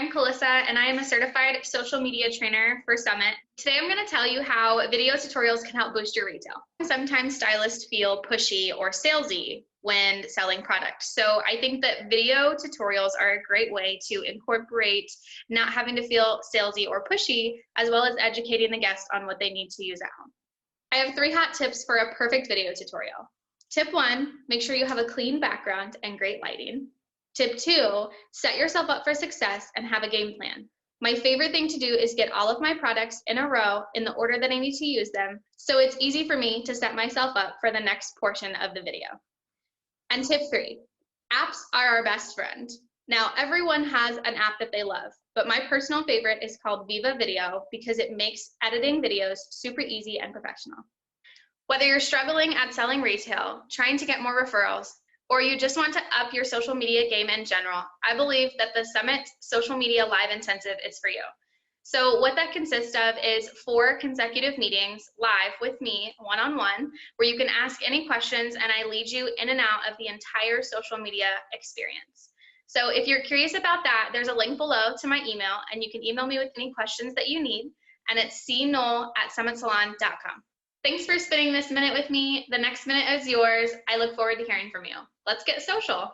I'm Calissa, and I am a certified social media trainer for Summit. Today I'm going to tell you how video tutorials can help boost your retail. Sometimes stylists feel pushy or salesy when selling products. So I think that video tutorials are a great way to incorporate not having to feel salesy or pushy, as well as educating the guest on what they need to use at home. I have 3 hot tips for a perfect video tutorial. Tip 1, make sure you have a clean background and great lighting. Tip 2, set yourself up for success and have a game plan. My favorite thing to do is get all of my products in a row in the order that I need to use them, so it's easy for me to set myself up for the next portion of the video. And tip 3, apps are our best friend. Now, everyone has an app that they love, but my personal favorite is called Viva Video because it makes editing videos super easy and professional. Whether you're struggling at selling retail, trying to get more referrals, or you just want to up your social media game in general, I believe that the Summit Social Media Live Intensive is for you. So what that consists of is 4 consecutive meetings live with me, one-on-one, where you can ask any questions and I lead you in and out of the entire social media experience. So if you're curious about that, there's a link below to my email, and you can email me with any questions that you need, and it's cnoel@summitsalon.com. Thanks for spending this minute with me. The next minute is yours. I look forward to hearing from you. Let's get social.